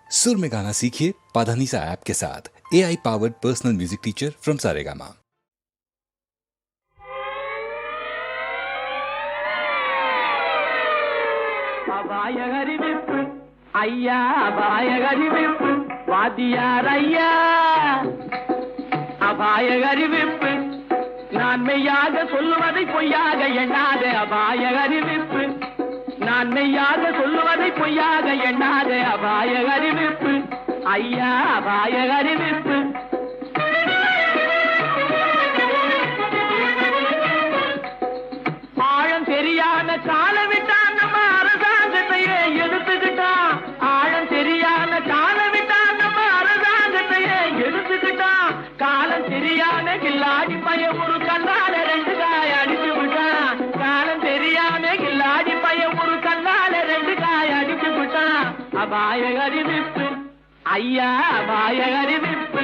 सुर में गाना सीखिए पाधानीसा ऐप के साथ। AI powered personal music teacher from Saregama. அபாயகரிவிப்பு ஐயா அபாயகரிவிப்பு வாத்தியார் ஐயா அபாயகரிவிப்பு நான் மெய்யாக சொல்லுவதை பொய்யாக எண்ணாத அபாயகரிவிப்பு நான் மெய்யாக சொல்லுவதை பொய்யாக எண்ணாத அபாயகரிவிப்பு ஐயா அபாயகரிவிப்பு ஆழம் தெரியாத காலவிட்டான் நம்ம அரசாங்கத்தையே எடுத்துக்கிட்டான் ஆழம் தெரியாத காலவிட்டான் நம்ம அரசாங்கத்தையே எடுத்துக்கிட்டான் காலம் தெரியாத கில்லாடி பைய ஒரு கண்ணால ரெண்டு காய் அடிச்சு விட்டான் காலம் தெரியாத கில்லாடி பைய ஒரு கண்ணால ரெண்டு காய் அடிச்சு விட்டான் அபாயகரிவிப்பு ஐயா அபாயகரிவிப்பு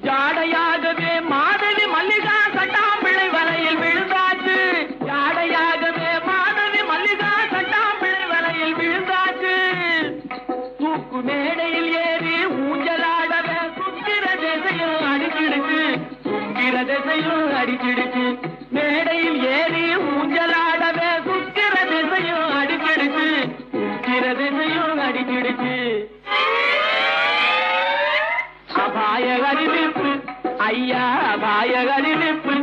ஜாடையாகவே மாதவி மல்லிகா சட்டாம்பிள்ளை வலையில் விழுந்தாச்சு ஜாடையாகவே மாதவி மல்லிகா சட்டாம்பிள்ளை வலையில் விழுந்தாச்சு தூக்கு மேடையில் ஏறி ஊஞ்சலாடவே சுத்திர திசையும் அடிச்சிடுச்சு சுத்திர திசையும் அடிச்சிடுச்சு மேடையில் ஏறி ஊஞ்சலாடவே சுத்திர திசையும் அடிச்சிடுச்சு சுத்திர திசையும் அடிச்சிடுச்சு அபாயகரிவிப்பு ஐயா அபாயகரிவிப்பு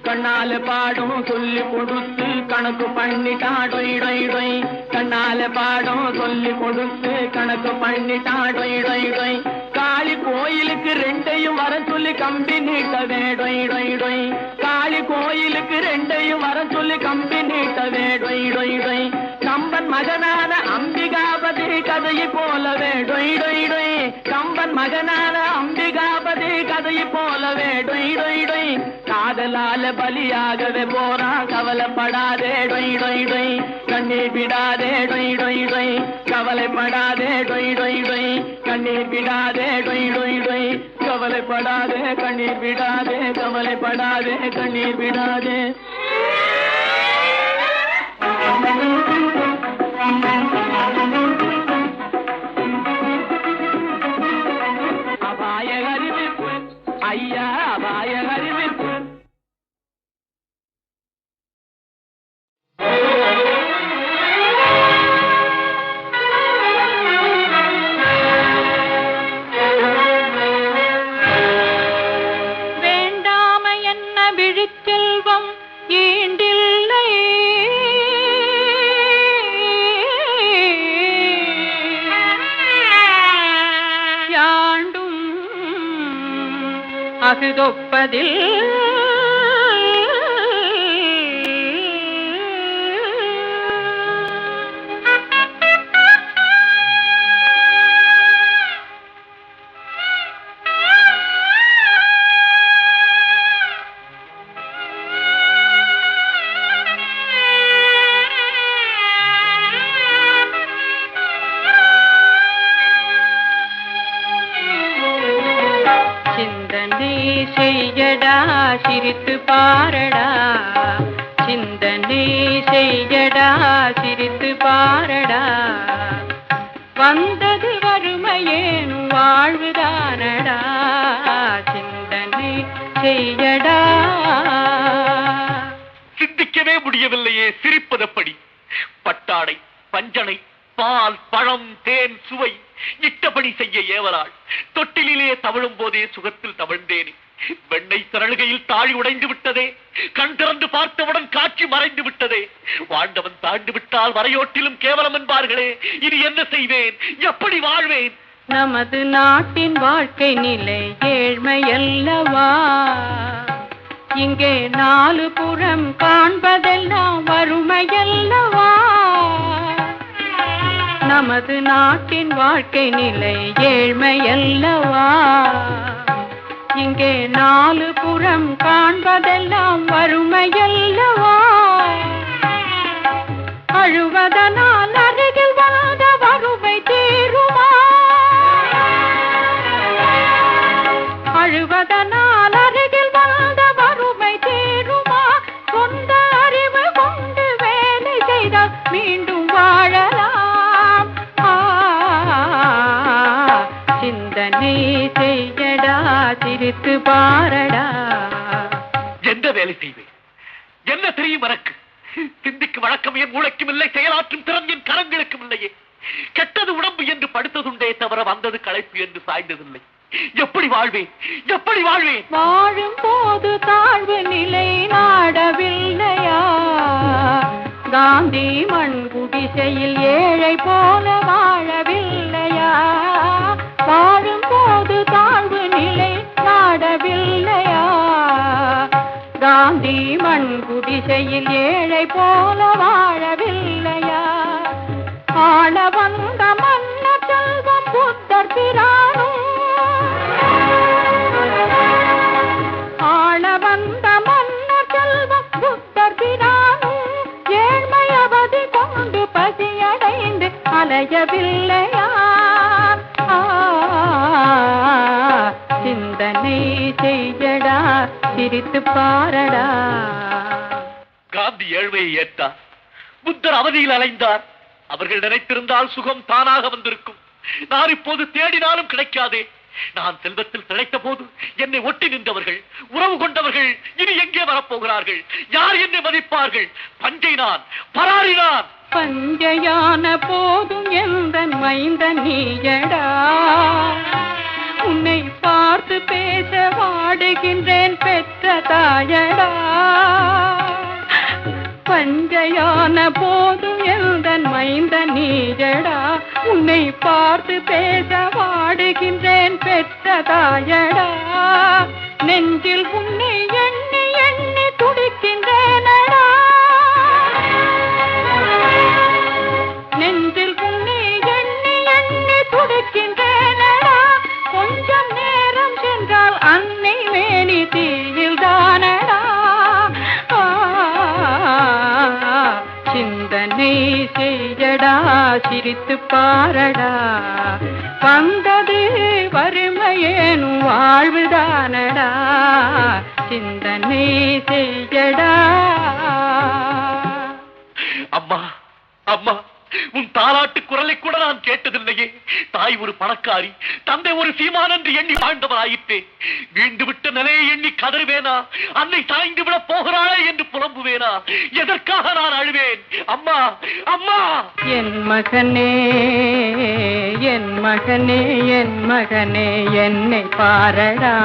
கண்ணால பாடம் சொல்லி கொடுத்து கணக்கு பண்ணிட்டான் டொய் டொய் டொய் கண்ணால பாடம் சொல்லி கொடுத்து கணக்கு பண்ணிட்டான் டொய் டொய் டொய் காளி கோயிலுக்கு ரெண்டையும் வர சொல்லி கம்பி நீட்டவே டொய் டொய் டொய் காளி கோயிலுக்கு ரெண்டையும் வர சொல்லி கம்பி நீட்டவே டொய் டொய் டொய் கம்பன் மகனான அம்பிகாபதி கதையை போலவே டொய் டொய் டொய் கம்பன் மகனான அம்பிகாபதி கதையை போலவே டொய் டொய் டொய் காதலால பலியாகவே போறான் கவலைப்படாதே டொய் டொய் டொய் கண்ணீர் விடாதே டொய் டொய் டொய் கவலைப்படாதே டொய் டொய் டொய் கண்ணீர் விடாதே டொய் டொய் டொய் கவலைப்படாதே கண்ணீர் விடாதே கவலைப்படாதே கண்ணீர் விடாதே அபாயகரிவிப்பு ஐயா அபாயகரிவிப்பு வேண்டாம என்ன விழிச்செல்வம் ஈண்டில்லை யாண்டும் அகுதொப்பதில் சிந்தனை செய்யடா சிரித்து பாரடா சிந்தனை செய்யடா சிரித்து பாரடா வந்தது வறுமையேனும் வாழ்வுதானடா சிந்தனை செய்யடா சிந்திக்கவே முடியவில்லையே சிரிப்பதப்படி பட்டாடை பஞ்சனை பால் பழம் தேன் சுவை இட்டபடி செய்ய ஏவலாள் தொட்டிலே தவழும் போதே சுகத்தில் தவழ்ந்தேனே வெண்ணெய் திரளுகையில் தாழி உடைந்து விட்டதே கண் திறந்து பார்த்தவுடன் காட்சி மறைந்து விட்டதே வாழ்ந்தவன் தாண்டு விட்டால் வரையோட்டிலும் கேவலம் என்பார்களே இனி என்ன செய்வேன் எப்படி வாழ்வேன் நமது நாட்டின் வாழ்க்கை நிலை ஏழ்மையல்லவா இங்கே நாலு புறம் காண்பதெல்லாம் வறுமையல்லவா நமது நாட்டின் வாழ்க்கை நிலை ஏழ்மையல்லவா இங்கே நாலு புறம் காண்பதெல்லாம் வறுமையல்லவா அழுவதனால் அருகில் வாத வறுமை தீருமா வருவதனால் அருகில் வந்த வறுமை தீருமா? சொந்த அறிவு கொண்டு வேலை செய்தால் மீண்டும் வாழலாம். சிந்தனை செய்யடா, சிரித்து பாரடா. எந்த வேலை செய்வேன்? என்ன தெரியும் எனக்கு? சிந்திக்கு வழக்கம் என் மூளைக்கும் இல்லை, செயலாற்றும் திறன் என் கரங்களுக்கும் இல்லையே. கெட்டது உடம்பு என்று படுத்ததுண்டே தவிர வந்தது களைப்பு என்று சாய்ந்ததில்லை. எப்படி வாழ்வேன்? எப்படி வாழ்வேன்? வாழும் போது தாழ்வு நிலை நாடவில்லையா? காந்தி மண் குடிசையில் ஏழை போல வாழவில்லையா? வாழும் போது தாழ்வு நிலை நாடவில்லையா? காந்தி மண் குடிசையில் ஏழை போல வாழவில்லையா? ஆள வந்த மன்ன செல்வம் புத்தர் பிரானும், ஆள வந்த மன்ன செல்வம் புத்தர் பிரானும் ஏழ்மை அவதி கொண்டு பசியடைந்து அலையவில்லையா? சிந்தனை செய்யடா, சிரித்து பாரடா. காந்தி ஏழ்மையை ஏற்றார், புத்தர் அவதியில் அலைந்தார். அவர்கள் நினைத்திருந்தால் சுகம் தானாக வந்திருக்கும். நான் இப்போது தேடினாலும் கிடைக்காதே. நான் செல்வத்தில் திளைத்த போது என்னை ஒட்டி நின்றவர்கள், உறவு கொண்டவர்கள் இனி எங்கே வரப்போகிறார்கள்? யார் என்னை மதிப்பார்கள்? பஞ்சை நான், பராரி நான். பஞ்சையான போதும் எந்த மைந்த நீயடா, உன்னை பார்த்து பேச வாடுகின்றேன் பெற்ற தாயடா. பஞ்சையான போதும் எந்த மைந்த நீயடா, உன்னை பார்த்து பேச வாடுகின்றேன் பெற்ற தாயடா. நெஞ்சில் உன்னை எண்ணி எண்ணி துடிக்கின்றேனடா, நெஞ்சில் உன்னை எண்ணி எண்ணி துடிக்கின்றேனடா. கொஞ்சம் நேரம் சென்றால் அன்னை மேனி தீயில் தானடா. சிந்தனை செய்யடா, சிரித்து பாரடா. வந்தது வறுமையேனும் வாழ்வுதானடா. சிந்தனை செய்யடா. அம்மா, அம்மா, உன் தாலாட்டு குரலை கூட நான் கேட்டதில்லையே. தாய் ஒரு பணக்காரி, தந்தை ஒரு சீமான் என்று எண்ணி வாழ்ந்தவராயிற்றே. வீண்டு விட்ட நிலையை எண்ணி கதறுவேனா? அன்னை சாய்ந்து விட போகிறாளே என்று புலம்புவேனா? எதற்காக நான் அழுவேன்? அம்மா, அம்மா. என் மகனே, என் மகனே, என் மகனே, என்னை பாரடா.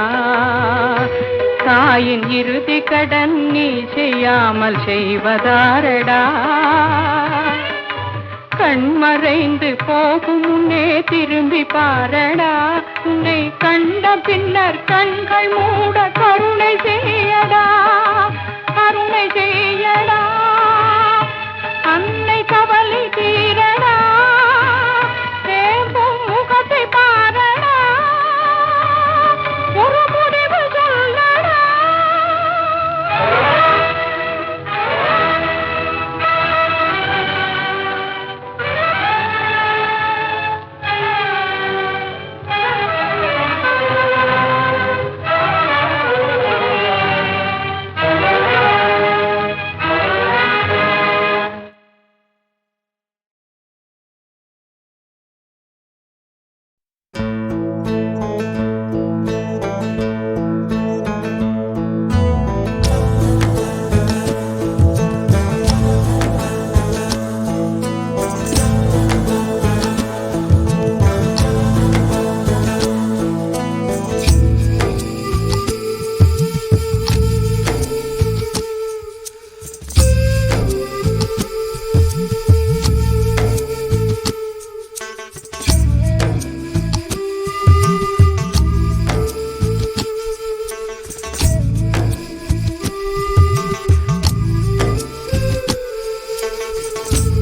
தாயின் இறுதி கடன் நீ செய்யாமல் செய்வதாரடா. கண்மறைந்து போகும் முன்னே திரும்பி பாரடா. உன்னை கண்ட பின்னர் கண்கள் மூட கருணை செய்யடா, கருணை செய்யடா. அன்னை கவலை தீரடா, தேம்பும் முகத்தை பாரடா. ஒரு முடிவு சொல்லடா.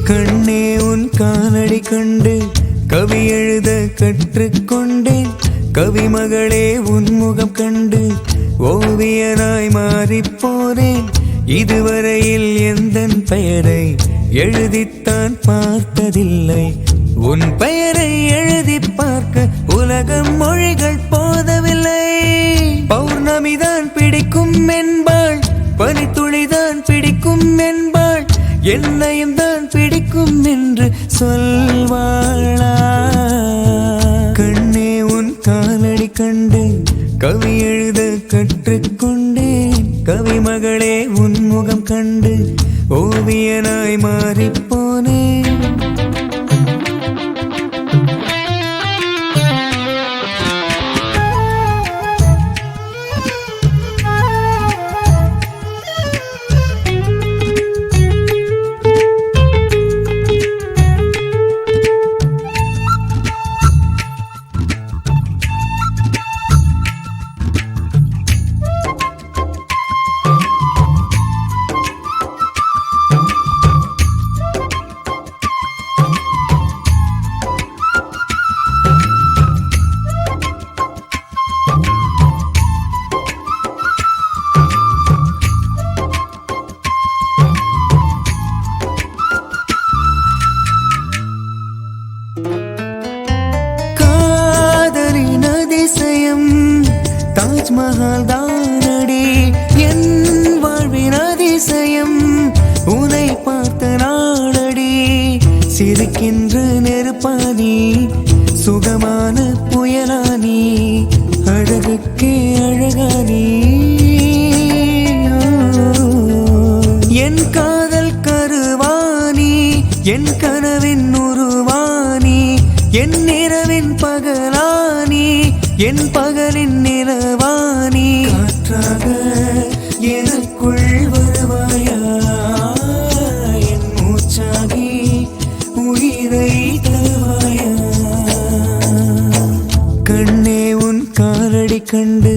கண்ணே உன் காலடி கண்டு கவி எழுத கற்றுக்கொண்டேன். கவிமகளே உன் முகம் கண்டு ஓவியனாய் மாறிப்போனேன். இதுவரையில் எந்தன் பெயரை எழுதித்தான் பார்த்ததில்லை. உன் பெயரை எழுதி பார்க்க உலகம் மொழிகள் போதவில்லை. என்னையும் தான் பிடிக்கும் என்று சொல்வாளா? கண்ணே உன் காலடி கண்டு கவி எழுத கற்றுக்கொண்டேன். கவி மகளே உன் முகம் கண்டு ஓவியனாய் மாறிப்போனேன். தாஜ்மஹால் தானடி என் வாழ்வின் அதிசயம். உனை பார்த்த நாளடி சிரிக்கின்ற நெருப்பானி, சுகமான புயலானி, அழகுக்கே அழகானி. என் காதல் கருவானி, என் கனவின் உருவானி, என் இரவின் பகலானி, என் பகலின் நிலவானி. காற்றாக எனக்குள் வருவாயா, என் மூச்சாகி உயிரை தருவாயா? கண்ணே உன் காலடி கண்டு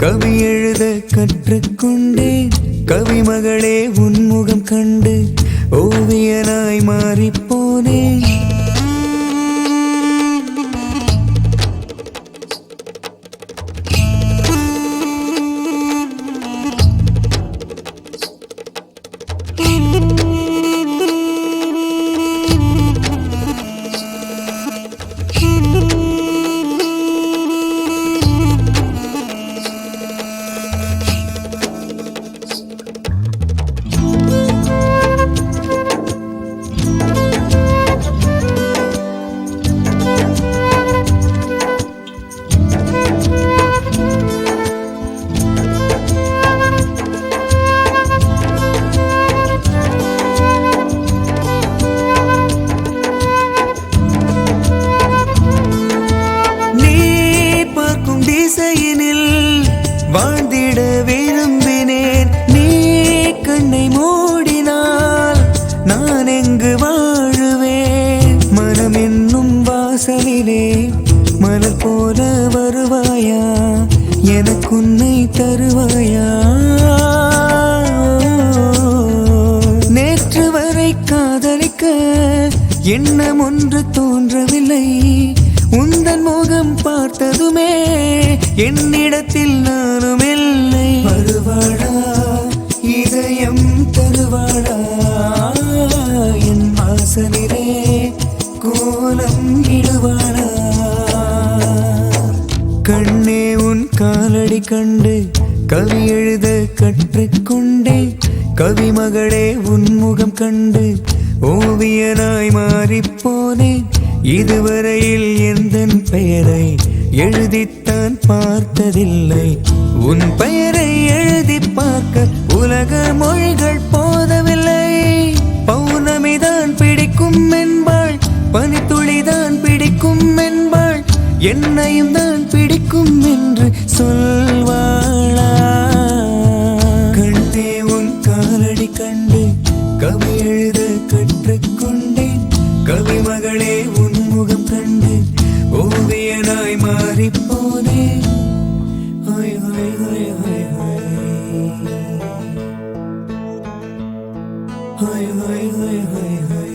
கவி எழுத கற்றுக்கொண்டேன். கவி மகளே உன் முகம் கண்டு ஓவியனாய் மாறிப்போனேன். வாழ்ந்திட விரும்பினேன். நீ கண்ணை மூடினால் நான் எங்கு வாழுவேன்? மனம் என்னும் வாசலிலே மலர் போல வருவாயா, எனக்குன்னை தருவாயா? நேற்று வரை காதலிக்க எண்ணம் ஒன்று தோன்றவில்லை. உந்தன் முகம் பார்த்ததுமே என்னிடத்தில் நானும் இல்லை. வருவாடா இதயம் தருவாடா, என் வாசலிலே கோலம் இடுவாடா? கண்ணே உன் காலடி கண்டு கவி எழுத கற்றுக்கொண்டேன். கவி மகளே உன் முகம் கண்டு ஓவியனாய் மாறிப்போனேன். இதுவரையில் எந்தன் பெயரை எழுதித்தான் பார்த்ததில்லை. உன் பெயரை எழுதி பார்க்க உலக மொழிகள் போதவில்லை. பௌர்ணமிதான் பிடிக்கும் என்பாள், பனித்துளிதான் பிடிக்கும் என்பாள், என்னையும் தான் பிடிக்கும் என்று சொல்வாளா? கண்டே உன் காலடி கண்டு கவி எழுத கற்றுக்கொண்டேன். கவி மகளே உன் முகம் கண்டு ஓவியனாய் மாறிப்போனேன். Hi hi hi hi hi hi hi hi hi.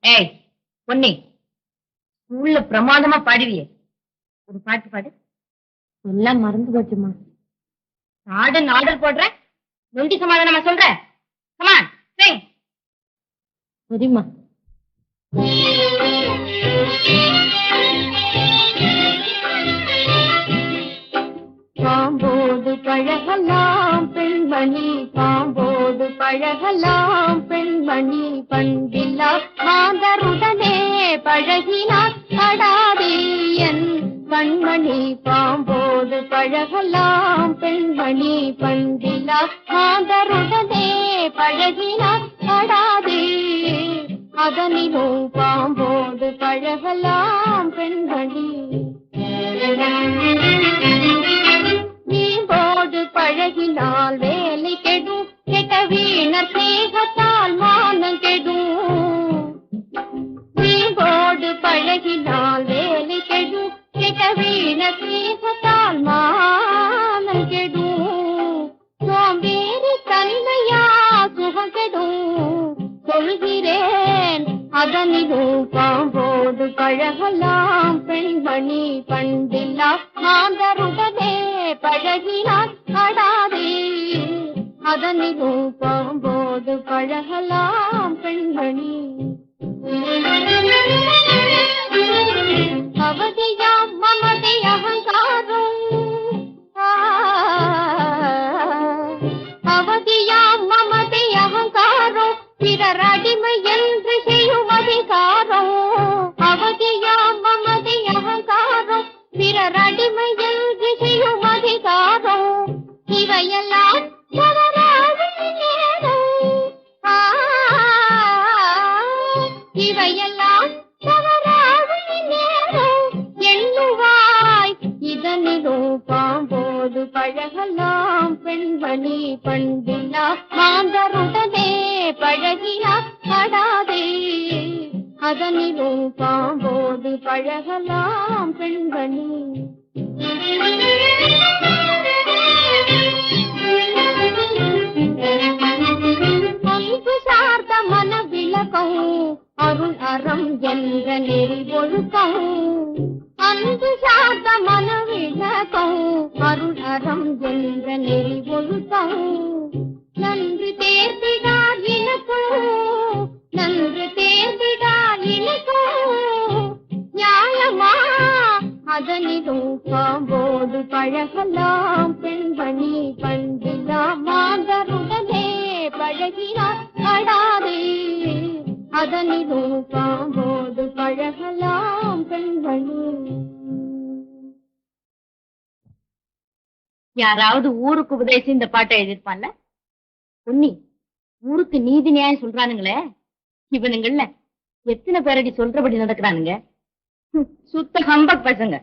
ஏய் பொன்னி, ஸ்கூல்ல பிரமாதமா பாடுவியே, ஒரு பாட்டு பாடு. எல்லாம் மறந்து போச்சுமா. ஆர்டர் ஆர்டர் போடுற, நொண்டி சமாதானமா சொல்ற? கமான் சிங். சரிம்மா. பழகலாம் பெண்மணி பாம்போடு பழகலாம் பெண்மணி பண்டில்லா மாந்தருடனே பழகினார் படாதே என் கண்மணி பாம்போடு பழகலாம் பெண்மணி பண்டில்லா மாந்தருடனே பழகினார் படாதே அதனிலும் பாம்போடு பழகலாம் பெண்மணி வீம்போடு பழகினால் வேலை கெடும் கெட்ட வீணர் சேகத்தால் மானம் கெடும் வீம்போடு பழகினால் வேலை கெடும் கெட்ட வீணர் சேகத்தால் மானம் கெடும் சோம்பேறி தன்மையா சுகம் கெடும் சொல்கிறேன் அதனிலும் பாம்போடு பழகலாம் பெண்மணி பண்டில்லா மாந்தருடனே பழகினார் படாதே அதனிலும் பாம்போடு பழகலாம் பெண்மணி அவதியாம் மமதை அகங்காரம் அவதியாம் மமதை அகங்காரம் பிறர் அடிமை என்று செய்யும் அதிகாரம் அவதியாம் மமதை அகங்காரம் பிறர் அடிமை என்று செய்யும் அதிகாரம் இவையெல்லாம் இவையெல்லாம் எண்ணுவாய் இதனிலும் பாம்போடு பழகலாம் பெண்மணி பண்டில்லா மாந்தருடனே பழகினார் படாதே அதனிலும் பாம்போடு பழகலாம் பெண்மணி அன்பு சார்ந்த மன விளக்கம் அருள் அறம் என்ற நெறி ஒழுக்கம் அன்பு சார்ந்த மன விளக்கம் அருள் அறம் என்ற நெறி ஒழுக்கம் நன்று தேர்ந்திடார் இனக்கும் நன்று தேர்ந்திடார் இனக்கும் நியாயமா அதனிலும் பாம்போடு பழகலாம் பெண்மணி பண்டில்லா மாந்தருடனே பழகினார் படாதே அதனிலும் பாம்போடு பழகலாம் பெண்மணி யாராவது ஊருக்கு உபதேசி இந்த பாட்டை எழுதிருப்பான்ல பொன்னி ஊருக்கு நீதி நியாயம் சொல்றானுங்களே இவனுங்கள்ல எத்தனை பேரடி சொல்றபடி நடக்கிறானுங்க சுத்த ஹம்பக் பசங்க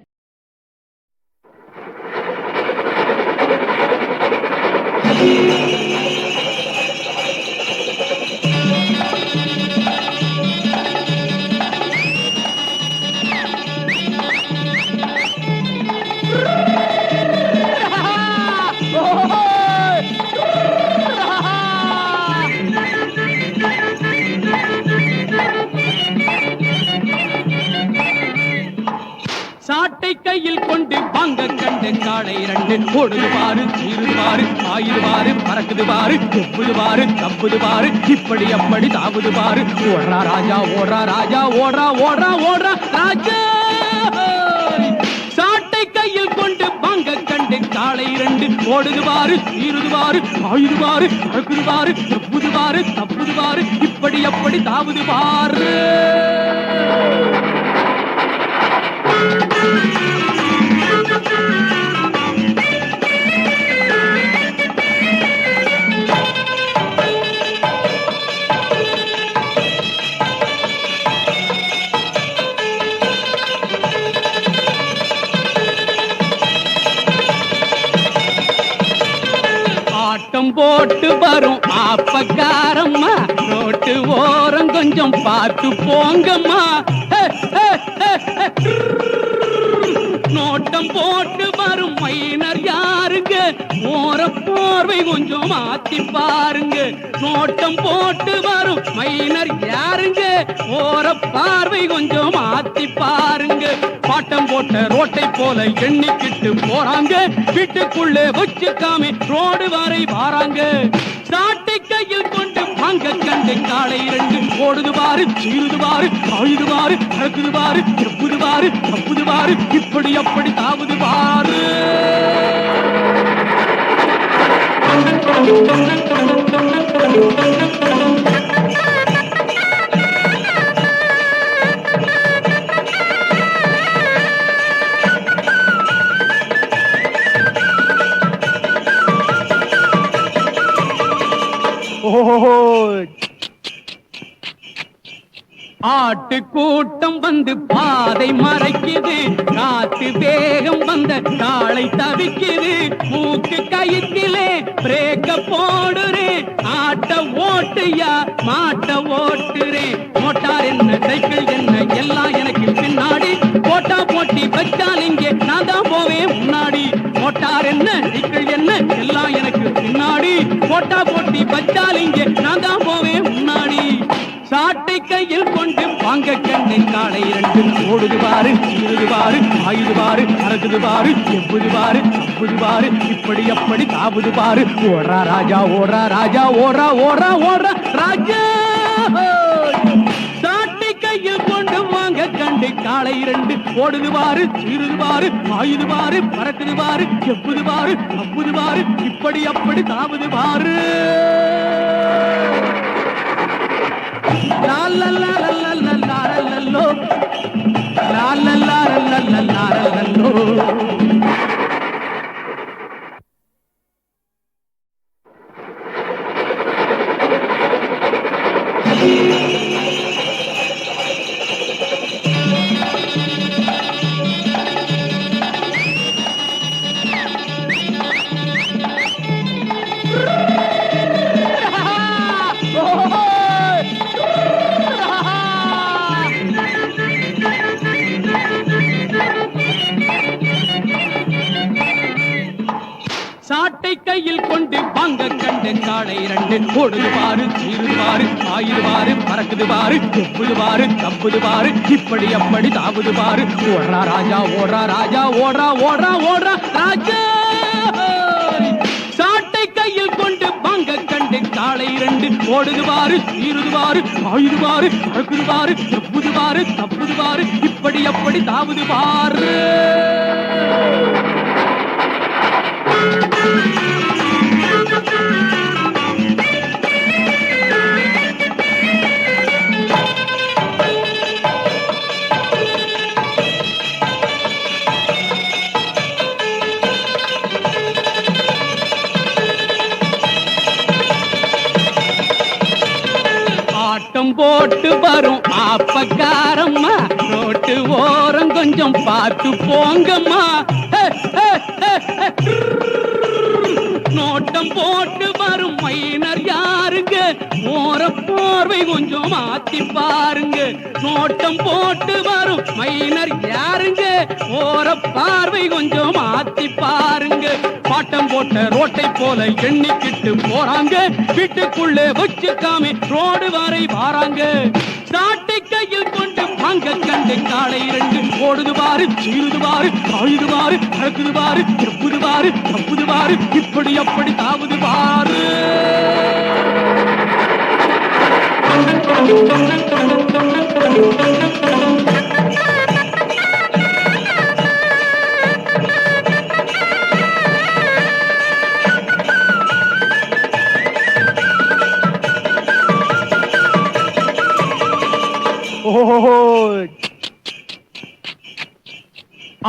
சாட்டை கையில் கொண்டு வாங்க கண்டு காளை இரண்டு ஓடுது பாரு சீருது பாரு ஆயுது பாரு பறக்குது பாரு ஒப்புது பாரு தப்புது பாரு இப்படி அப்படி தாவுது பாரு ஓடுறா ராஜா ஓடுறா ராஜா ஓடுறா ஓடுறா ஓடுறா ராஜா சாட்டை கையில் கொண்டு வாங்க கண்டு காளை இரண்டு ஓடுது பாரு சீருது பாரு ஆயுது பாரு பறக்குது பாரு ஒப்புது பாரு தப்புது பாரு இப்படி அப்படி தாவுது பாரு ஆட்டம் போட்டு வரும் ஆப்பக்காரம்மா ரோட்டு ஓரம் கொஞ்சம் பார்த்து போங்கம்மா நோட்டம் போட்டு வரும் மைனர் யாருங்க ஓர பார்வை கொஞ்சம் மாத்தி பாருங்க நோட்டம் போட்டு வரும் மைனர் யாருங்க ஓர பார்வை கொஞ்சம் மாத்தி பாருங்க பாட்டம் போட்ட ரோட்டை போல எண்ணிக்கிட்டு போறாங்க வீட்டுக்குள்ளே வச்சுக்காம ரோடு வரை வாராங்க சாட்டை கையில் கொண்டு வாங்க கண்டு காளை இரண்டு ஓடுது பாரு சீருது பாரு ஆயுது பாரு பறக்குது பாரு எப்புது பாரு தப்புது பாரு இப்படி அப்படி தாவுது பாரு ஆட்டு கூட்டம் வந்து பாதை மறைக்குது, காத்து வேகம் வந்த காளை தவிக்குது, மூக்கு கயிற்றிலே பிரேக்க போடுறேன், ஆட்ட ஓட்டுயா மாட்ட ஓட்டுறேன், மோட்டார் என்ன சைக்கிள் என்ன எல்லாம் எனக்கு பின்னாடி, போட்டா போட்டி வச்சால் இங்கே நான் தான் போவேன் முன்னாடி, மோட்டார் என்ன சைக்கிள் என்ன எல்லாம் எனக்கு பின்னாடி, போட்டா போட்டி வச்சால் இங்கே நான் தான் போவேன் முன்னாடி, சாட்டை கையில் கொண்டு வாங்க கண்ணை காளை இரண்டு ஓடுது பாரு, சீருது பாரு, ஆயுது பாரு, அறகுது பாரு, எவ்வுது பாரு, அப்புது பாரு, இப்படி அப்படி தாவுது பாரு, ஓடுறா ராஜா ஓடுறா ராஜா ஓடுறா ஓடுறா ஓடுறா ராஜா, சாட்டை கையில் கொண்டு வாங்க கண்டை காளை இரண்டு ஓடுது பாரு, சீருது பாரு, ஆயுது பாரு, பறக்குது பாரு, எவ்வுது பாரு, அப்புது பாரு, இப்படி அப்படி தாவுது பாரு. La la la la la la la la lo, la la la la la la la lo. சாட்டை கையில் கொண்டு வாங்க கண்டு காளை இரண்டு ஓடுது பாரு, சீருது பாரு, ஆயுது பாரு, பறக்குது பாரு, எவ்வுது பாரு, தப்புது பாரு, இப்படி அப்படி தாவுது பாரு, ஓடுறா ராஜா ஓடுறா ராஜா ஓடுறா ஓடுறா ஓடுறா ராஜா, சாட்டை கையில் கொண்டு வாங்க கண்டு காளை இரண்டு ஓடுது பாரு, சீருது பாரு, ஆயுது பாரு, பறக்குது பாரு, எவ்வுது பாரு, தப்புது பாரு, இப்படி அப்படி தாவுது பாரு. ஆட்டம் போட்டு வரும் ஆப்பக்காரம்மா, ரோட்டு ஓரம் கொஞ்சம் பார்த்து போங்கம்மா, நோட்டம் போட்டு வரும் மைனர் யாருங்க, ஓர பார்வை கொஞ்சம் மாத்தி பாருங்க, நோட்டம் போட்டு வரும் மைனர் யாருங்க, ஓர பார்வை கொஞ்சம் மாத்தி பாருங்க, பாட்டம் போட்ட ரோட்டை போல எண்ணிக்கிட்டு போறாங்க, வீட்டுக்குள்ளே வச்சுக்காம ரோடு வரை வாராங்க, சாட்டை கையில் கொண்டு வாங்க கண்டு காளை இரண்டு ஓடுது பாரு, சீருது பாரு, ஆயுது பாரு, பறக்குது பாரு, எவ்வுது பாரு, தப்புது பாரு, இப்படி அப்படி தாவுது பாரு.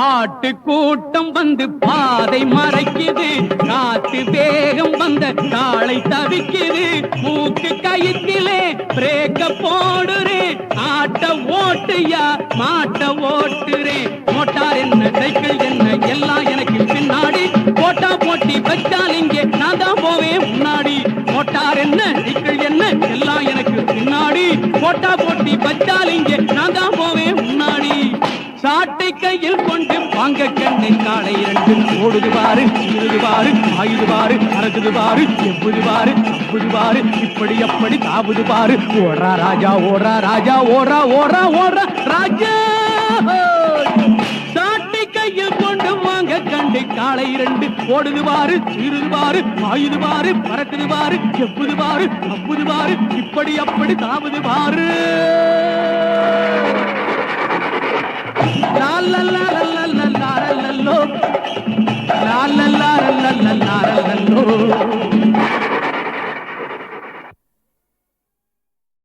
ஆட்டு கூட்டம் வந்து பாதை மறைக்குது, காத்து வேகம் வந்த காளை தவிக்குது, மூக்கு கயிற்றிலே பிரேக்க போடுறேன், ஆட்ட ஓட்டுயா மாட்ட ஓட்டுறேன், மோட்டார் என்ன சைக்கிள் என்ன எல்லாம் எனக்கு பின்னாடி, போட்டா போட்டி வச்சால் இங்கே நான் தான் போவேன் முன்னாடி, மோட்டார் என்ன சைக்கிள் என்ன எல்லாம் எனக்கு பின்னாடி, போட்டா போட்டி வச்சால் இங்கே நான் தான் போவேன் முன்னாடி, சாட்டை கையில் கொண்டு வாங்க கண்ணை காளை இரண்டு ஓடுது பாரு, சீருது பாரு, ஆயுது பாரு, அறகுது பாரு, எவ்வுது பாரு, அப்புது பாரு, இப்படி அப்படி தாவுது பாரு, ஓடுறா ராஜா ஓடுறா ராஜா ஓடுறா ஓடுறா ஓடுறா ராஜா, சாட்டை கையில் கொண்டு வாங்க கண்டு காளை இரண்டு ஓடுது பாரு, சீருது பாரு, ஆயுது பாரு, பறக்குது பாரு, எவ்வுது பாரு, அப்புது பாரு, இப்படி அப்படி தாவுது பாரு. La la la la la la la la lo, la la la la la la la lo.